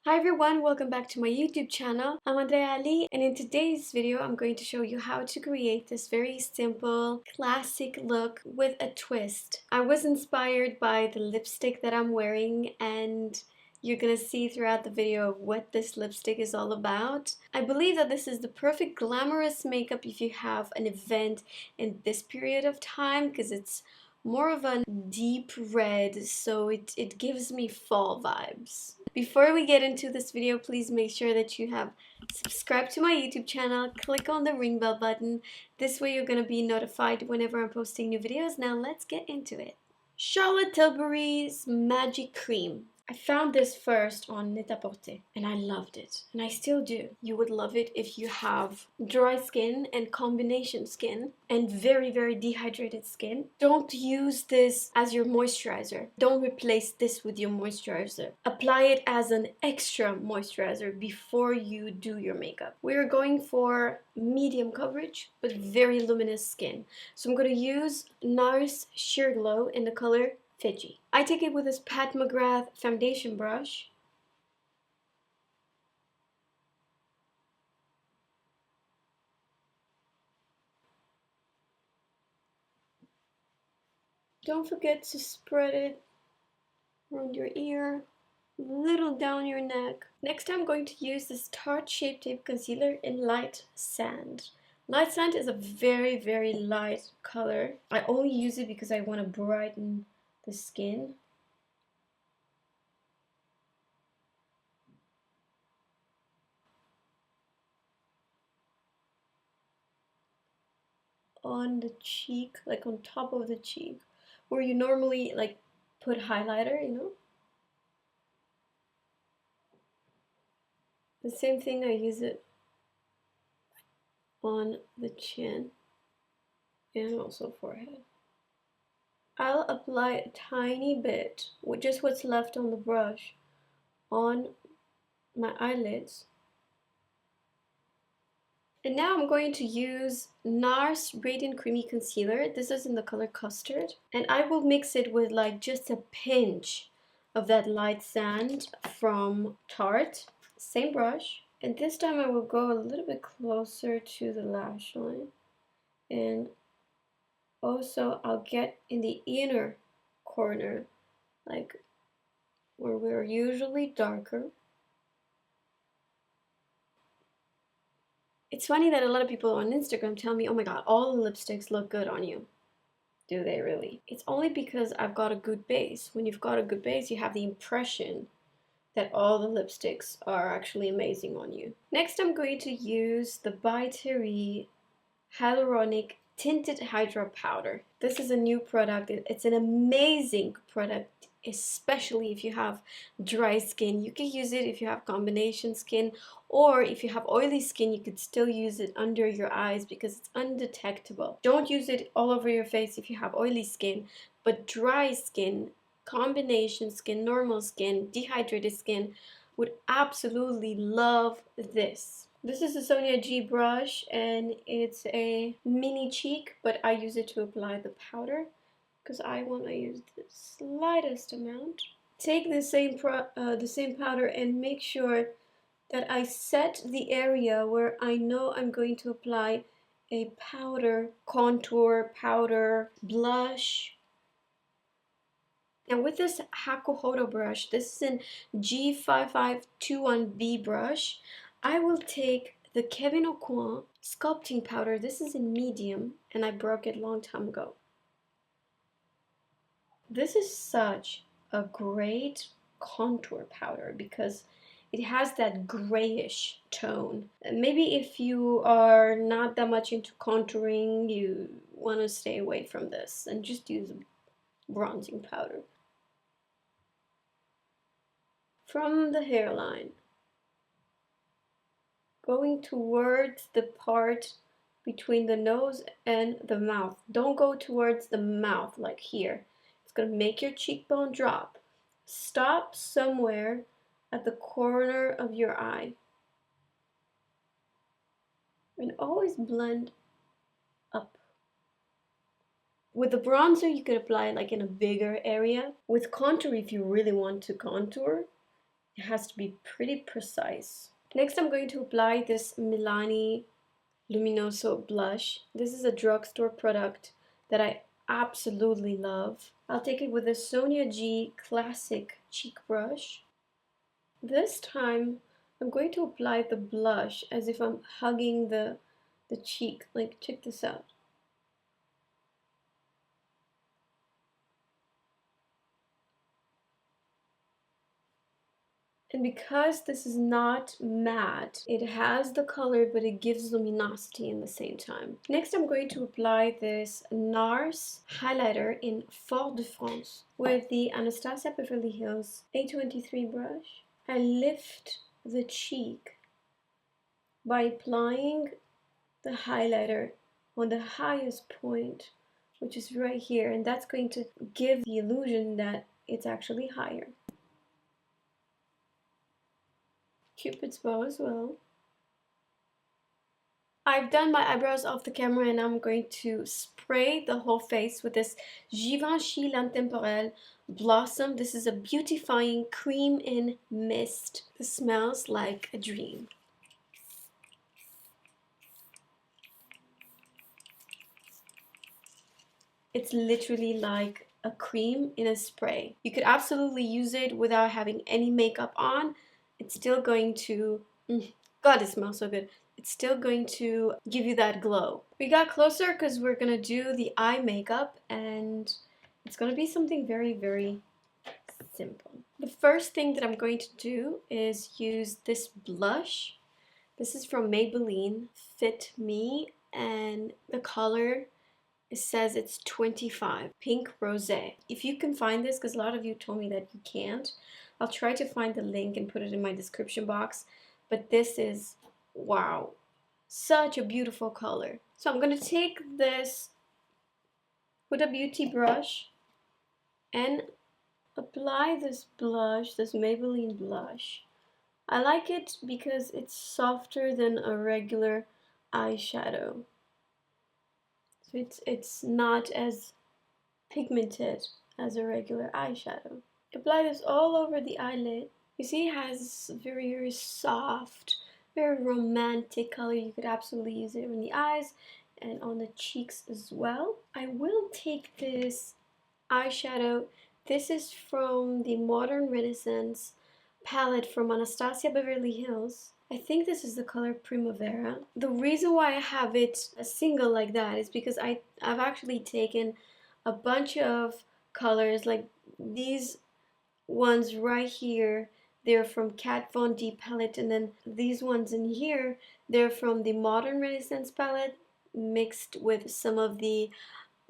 Hi everyone, welcome back to my YouTube channel. I'm Andrea Ali, and in today's video I'm going to show you how to create this very simple classic look with a twist. I was inspired by the lipstick that I'm wearing, and you're gonna see throughout the video what this lipstick is all about. I believe that this is the perfect glamorous makeup if you have an event in this period of time, because it's more of a deep red, so it gives me fall vibes. Before we get into this video, please make sure that you have subscribed to my YouTube channel, click on the ring bell button. This way you're going to be notified whenever I'm posting new videos. Now let's get into it. Charlotte Tilbury's Magic Cream. I found this first on Net-a-Porter and I loved it, and I still do. You would love it if you have dry skin and combination skin and very dehydrated skin. Don't use this as your moisturizer. Don't replace this with your moisturizer. Apply it as an extra moisturizer before you do your makeup. We're going for medium coverage but very luminous skin. So I'm going to use NARS Sheer Glow in the color Fiji. I take it with this Pat McGrath foundation brush. Don't forget to spread it around your ear, a little down your neck. Next I'm going to use this Tarte Shape Tape Concealer in Light Sand. Light Sand is a very light color. I only use it because I want to brighten the skin. On the cheek, like on top of the cheek, where you normally like put highlighter, you know? The same thing, I use it on the chin and also forehead. I'll apply a tiny bit, with just what's left on the brush, on my eyelids. And now I'm going to use NARS Radiant Creamy Concealer. This is in the color Custard. And I will mix it with like just a pinch of that Light Sand from Tarte. Same brush. And this time I will go a little bit closer to the lash line. And also I'll get in the inner corner, like where we're usually darker. It's funny that a lot of people on Instagram tell me, oh my god, all the lipsticks look good on you. Do they really? It's only because I've got a good base. When you've got a good base, you have the impression that all the lipsticks are actually amazing on you. Next, I'm going to use the By Terry Hyaluronic Tinted Hydra Powder. This is a new product. It's an amazing product, especially if you have dry skin. You can use it if you have combination skin, or if you have oily skin, you could still use it under your eyes because it's undetectable. Don't use it all over your face if you have oily skin, but dry skin, combination skin, normal skin, dehydrated skin would absolutely love this. This is a Sonia G brush and it's a mini cheek, but I use it to apply the powder because I want to use the slightest amount. Take the same powder and make sure that I set the area where I know I'm going to apply a powder, contour, powder, blush. Now with this Hakuhodo brush, this is an G5521B brush, I will take the Kevyn Aucoin sculpting powder. This is in medium and I broke it a long time ago. This is such a great contour powder because it has that grayish tone. Maybe if you are not that much into contouring, you want to stay away from this and just use bronzing powder. From the hairline, going towards the part between the nose and the mouth. Don't go towards the mouth like here. It's going to make your cheekbone drop. Stop somewhere at the corner of your eye. And always blend up. With the bronzer, you could apply like in a bigger area. With contour, if you really want to contour, It has to be pretty precise. Next, I'm going to apply this Milani Luminoso blush. This is a drugstore product that I absolutely love. I'll take it with a Sonia G Classic Cheek Brush. This time, I'm going to apply the blush as if I'm hugging the cheek. Like, check this out. And because this is not matte, it has the color, but it gives luminosity in the same time. Next, I'm going to apply this NARS highlighter in Fort-de-France with the Anastasia Beverly Hills A23 brush. I lift the cheek by applying the highlighter on the highest point, which is right here, and that's going to give the illusion that it's actually higher. Cupid's bow as well. I've done my eyebrows off the camera and I'm going to spray the whole face with this Givenchy L'Intemporel Blossom. This is a beautifying cream in mist. This smells like a dream. It's literally like a cream in a spray. You could absolutely use it without having any makeup on. It's still going to, God, it smells so good. It's still going to give you that glow. We got closer because we're gonna do the eye makeup and it's gonna be something very, very simple. The first thing that I'm going to do is use this blush. This is from Maybelline Fit Me, and the color, it says it's 25, Pink Rosé. If you can find this, because a lot of you told me that you can't, I'll try to find the link and put it in my description box. But this is, wow, such a beautiful color. So I'm going to take this Huda Beauty brush and apply this blush, this Maybelline blush. I like it because it's softer than a regular eyeshadow. So it's not as pigmented as a regular eyeshadow. Apply this all over the eyelid. You see it has very, very soft, very romantic color. You could absolutely use it on the eyes and on the cheeks as well. I will take this eyeshadow. This is from the Modern Renaissance palette from Anastasia Beverly Hills. I think this is the color Primavera. The reason why I have it a single like that is because I've actually taken a bunch of colors, like these ones right here, they're from Kat Von D palette, and then these ones in here, they're from the Modern Renaissance palette mixed with some of the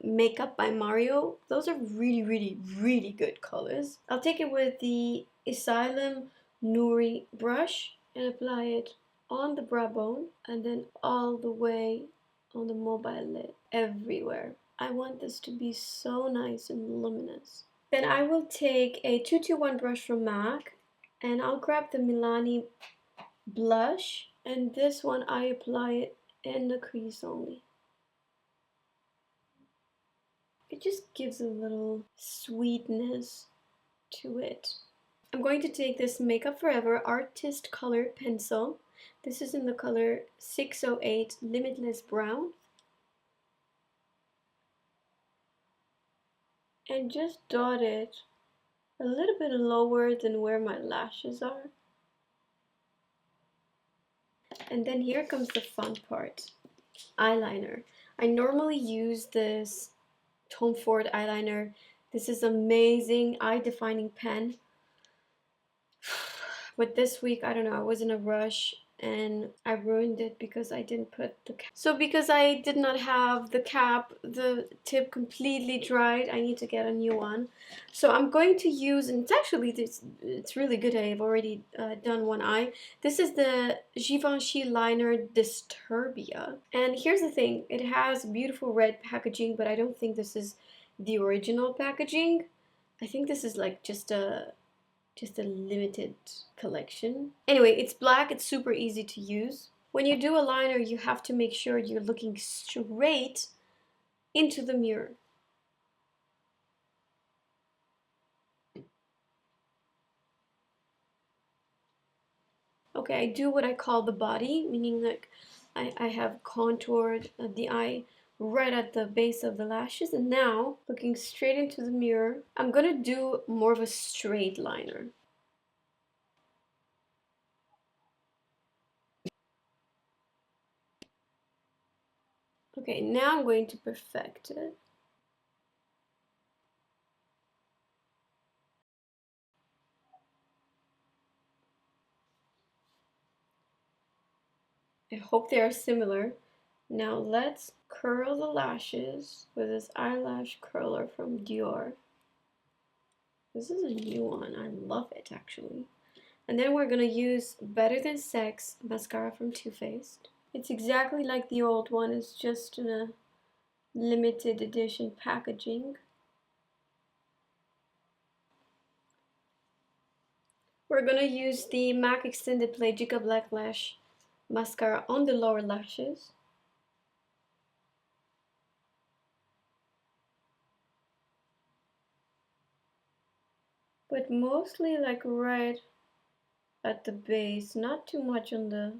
Makeup by Mario. Those are really, really, really good colors. I'll take it with the Asylum Nuri brush and apply it on the brow bone and then all the way on the mobile lid, everywhere. I want this to be so nice and luminous. Then I will take a 221 brush from MAC and I'll grab the Milani blush, and this one I apply it in the crease only. It just gives a little sweetness to it. I'm going to take this Makeup Forever Artist Color Pencil. This is in the color 608 Limitless Brown. And just dot it a little bit lower than where my lashes are. And then here comes the fun part. Eyeliner. I normally use this Tom Ford eyeliner. This is amazing eye-defining pen. But this week, I don't know, I was in a rush and I ruined it because I didn't put the cap. So because I did not have the cap, the tip completely dried. I need to get a new one. So I'm going to use, and it's really good. I have already done one eye. This is the Givenchy liner Disturbia. And here's the thing, it has beautiful red packaging, but I don't think this is the original packaging. I think this is like just a limited collection. Anyway, it's black, it's super easy to use. When you do a liner, you have to make sure you're looking straight into the mirror. Okay, I do what I call the body, meaning like I have contoured the eye right at the base of the lashes, and now looking straight into the mirror, I'm gonna do more of a straight liner. Okay, now I'm going to perfect it. I hope they are similar. Now let's curl the lashes with this eyelash curler from Dior. This is a new one. I love it actually. And then we're gonna use Better Than Sex mascara from Too Faced. It's exactly like the old one, it's just in a limited edition packaging. We're gonna use the MAC Extended Play Jigga Black Lash mascara on the lower lashes. But mostly like right at the base, not too much on the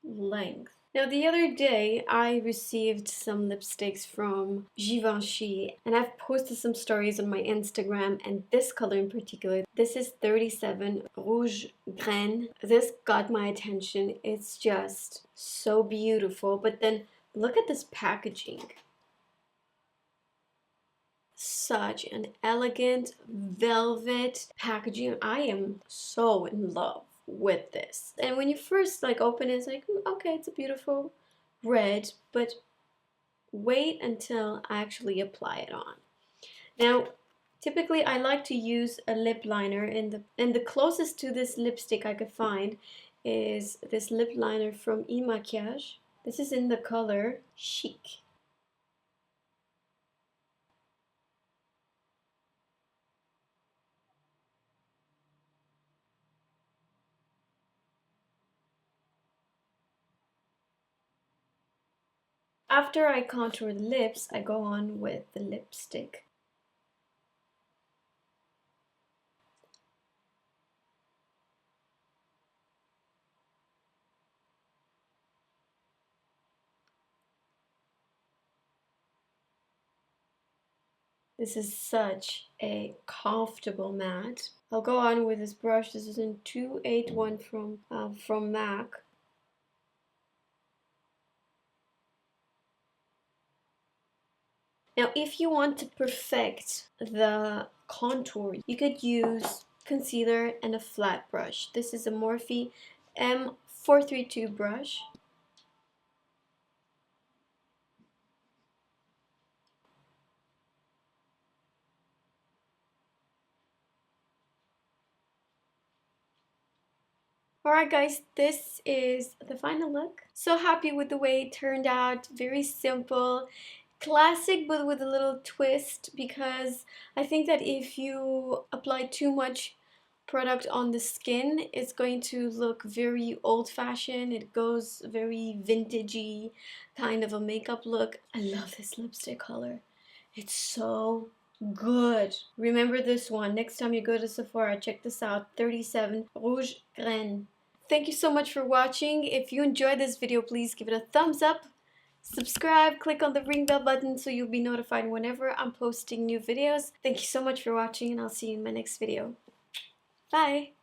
length. Now the other day I received some lipsticks from Givenchy and I've posted some stories on my Instagram, and this color in particular, this is 37 Rouge Graine. This got my attention. It's just so beautiful, but then look at this packaging. Such an elegant velvet packaging. I am so in love with this. And when you first like open it, it's like, okay, it's a beautiful red, but wait until I actually apply it on. Now, typically I like to use a lip liner, and the closest to this lipstick I could find is this lip liner from Imakiage. This is in the color Chic. After I contour the lips, I go on with the lipstick. This is such a comfortable matte. I'll go on with this brush. This is in 281 from MAC. Now, if you want to perfect the contour, you could use concealer and a flat brush. This is a Morphe M432 brush. Alright guys, this is the final look. So happy with the way it turned out. Very simple, classic, but with a little twist, because I think that if you apply too much product on the skin, it's going to look very old-fashioned. It goes very vintagey, kind of a makeup look. I love this lipstick color. It's so good. Remember this one. Next time you go to Sephora, check this out. 37 Rouge Graine. Thank you so much for watching. If you enjoyed this video, please give it a thumbs up. Subscribe, click on the ring bell button so you'll be notified whenever I'm posting new videos. Thank you so much for watching, and I'll see you in my next video. Bye!